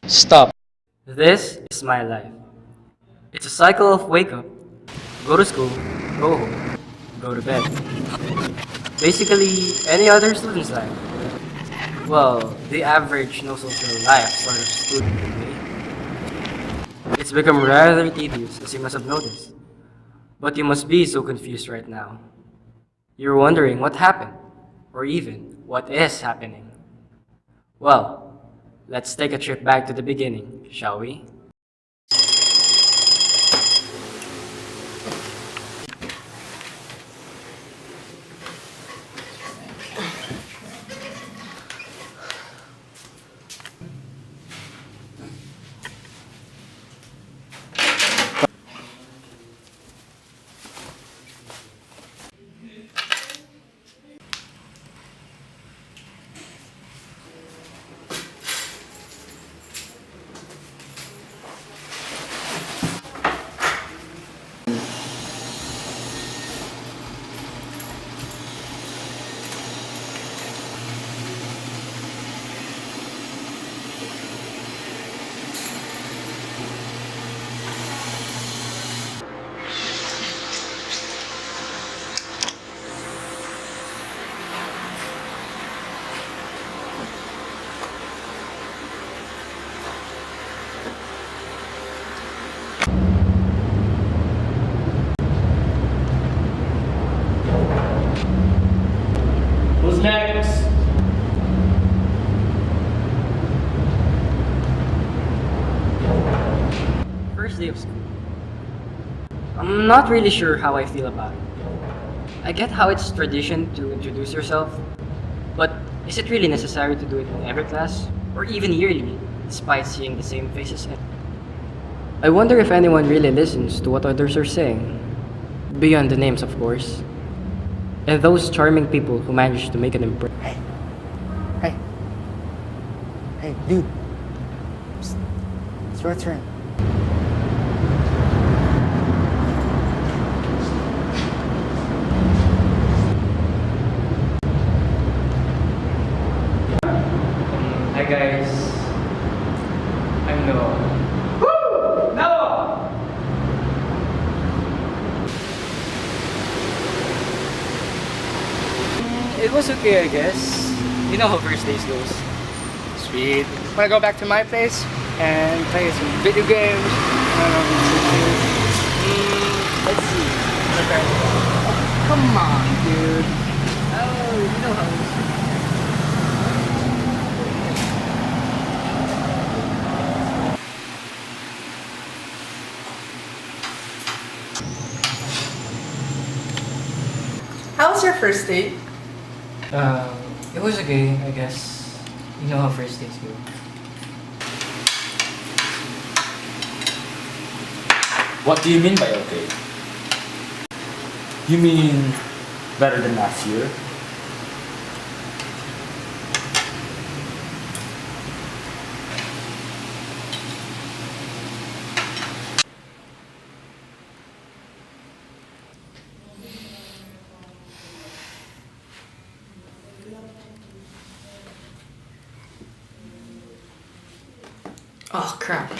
Stop. This is my life. It's a cycle of wake up, go to school, go home, go to bed. Basically, any other student's life. Well, the average no social life sort of student today. It's become rather tedious, as you must have noticed. But you must be so confused right now. You're wondering what happened, or even what is happening. Well, let's take a trip back to the beginning, shall we? Who's next? First day of school. I'm not really sure how I feel about it. I get how it's tradition to introduce yourself, but is it really necessary to do it in every class, or even yearly, despite seeing the same faces? I wonder if anyone really listens to what others are saying, beyond the names, of course, and those charming people who manage to make an impression. Hey, dude. Psst. It's your turn. Hi guys, I'm Noah. Woo! Noah! It was okay, I guess. You know how first days goes. Sweet. Wanna go back to my place and play some video games? Let's see. Okay. Come on, dude. Oh, you know how it is. How was your first date? It was okay, I guess. You know how first dates go. What do you mean by okay? You mean better than last year? Oh, crap.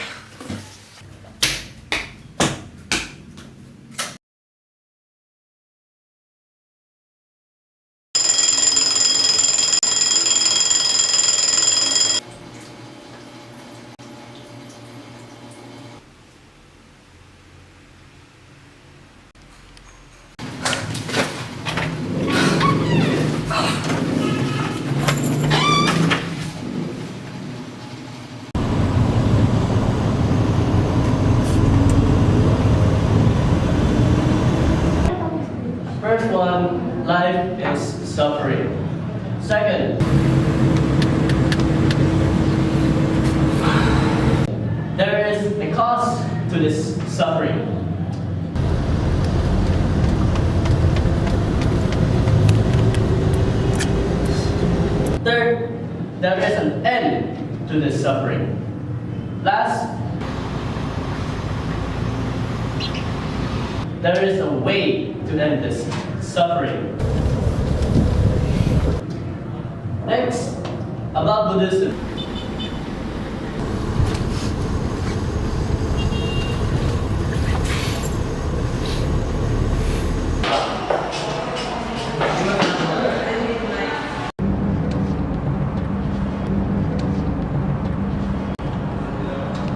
First one, life is suffering. Second, there is a cost to this suffering. Third, there is an end to this suffering. Last, there is a way to end this suffering. Next, about Buddhism.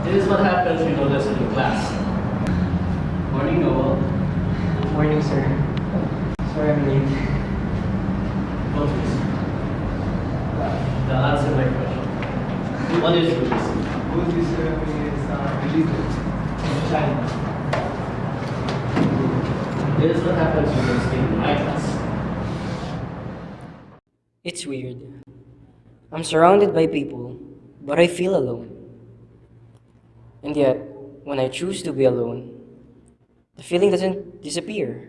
This is what happens when you don't listen in class. Morning, Noah. Morning, sir. Sorry I'm late. Go please. Answer my question. What is Buddhism? Buddhism is religion in China. This is what happens when you stay in my class. It's weird. I'm surrounded by people, but I feel alone. And yet, when I choose to be alone, the feeling doesn't disappear.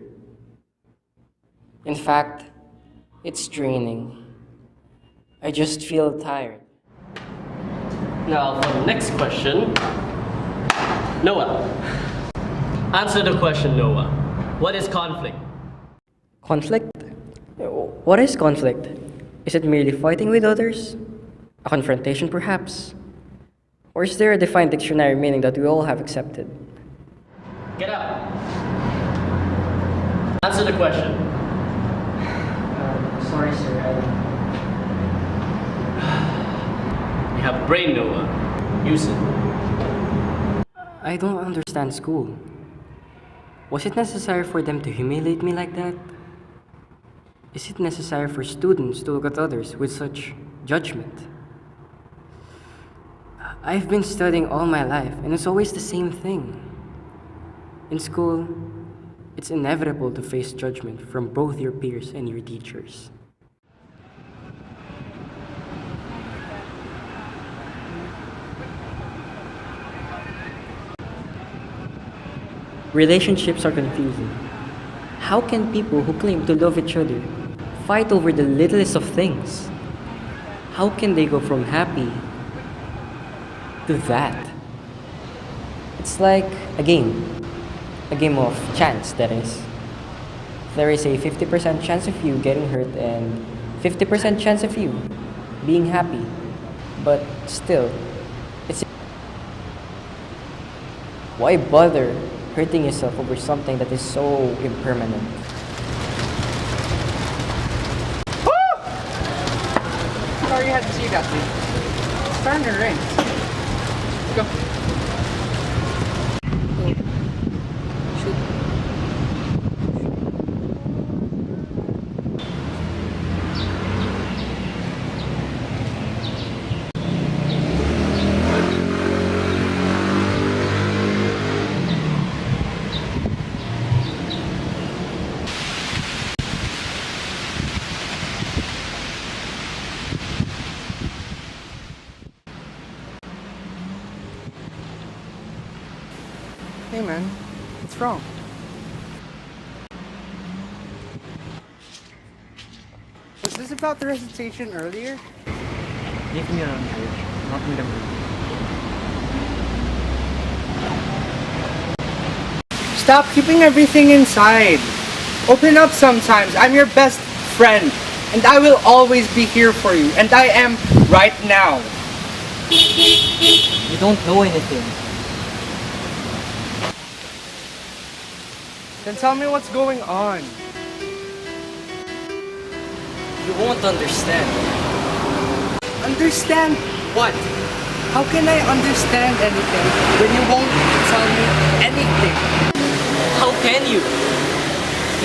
In fact, it's draining. I just feel tired. Now, for the next question, Noah. Answer the question, Noah. What is conflict? Conflict? What is conflict? Is it merely fighting with others? A confrontation, perhaps? Or is there a defined dictionary meaning that we all have accepted? Get up. Answer the question. Sorry, sir. You have a brain, Noah. Use it. I don't understand school. Was it necessary for them to humiliate me like that? Is it necessary for students to look at others with such judgment? I've been studying all my life, and it's always the same thing. In school, it's inevitable to face judgment from both your peers and your teachers. Relationships are confusing. How can people who claim to love each other fight over the littlest of things? How can they go from happy to that? It's like a game of chance, that is. There is a 50% chance of you getting hurt and 50% chance of you being happy. But still, it's why bother hurting yourself over something that is so impermanent? Sorry you had to see that, dude. It's starting to rain. Let's go. Hey man, what's wrong? Was this about the recitation earlier? Leave me alone, Coach. Not in the mood. Stop keeping everything inside. Open up sometimes. I'm your best friend. And I will always be here for you. And I am right now. You don't know anything. Then tell me what's going on. You won't understand. Understand what? How can I understand anything when you won't tell me anything? How can you?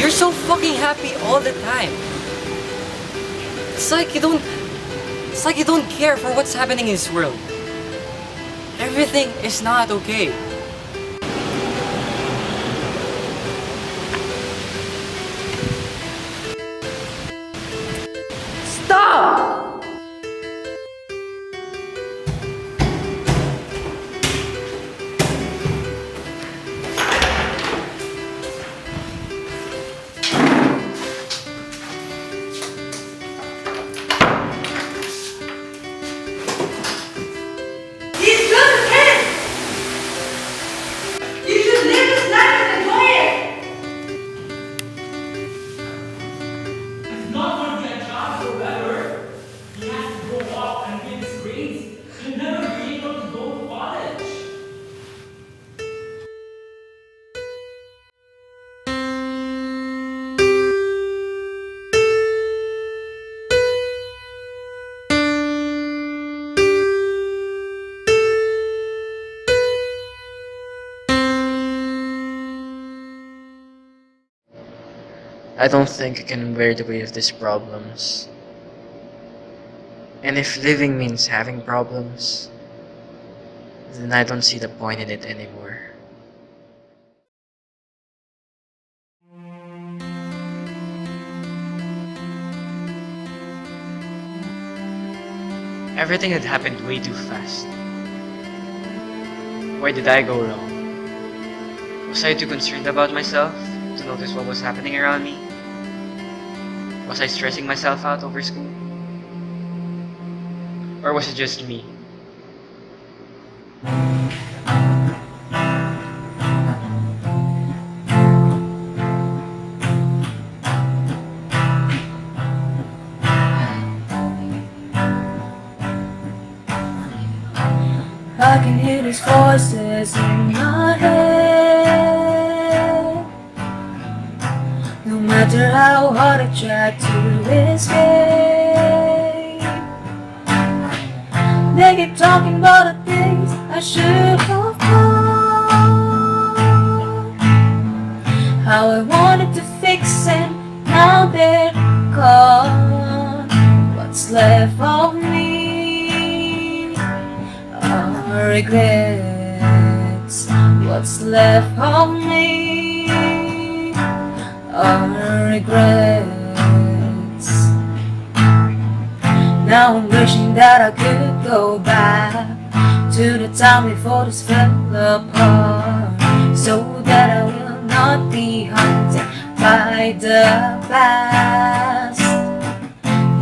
You're so fucking happy all the time. It's like you don't care for what's happening in this world. Everything is not okay. Stop! He's just a kid! You should live his life and enjoy it! He's not going to get a job forever. He has to grow up and get his grades. He'll never be able to go to college. I don't think I can bear the weight of these problems. And if living means having problems, then I don't see the point in it anymore. Everything had happened way too fast. Where did I go wrong? Was I too concerned about myself to notice what was happening around me? Was I stressing myself out over school? Or was it just me? I can hear these voices in my head. No matter how hard I try to escape, they keep talking about the things I should have done. How I wanted to fix it, now they're gone. What's left of me are regrets. What's left of me are regrets. Now I'm wishing that I could go back to the time before this fell apart, so that I will not be haunted by the past.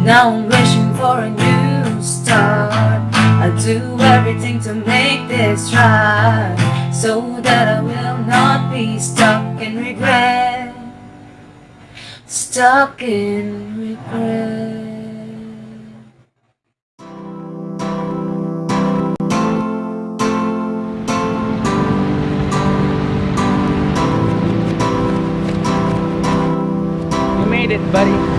Now I'm wishing for a new start. I'll do everything to make this right, so that I will not be stuck in regret. Stuck in regret. You made it, buddy.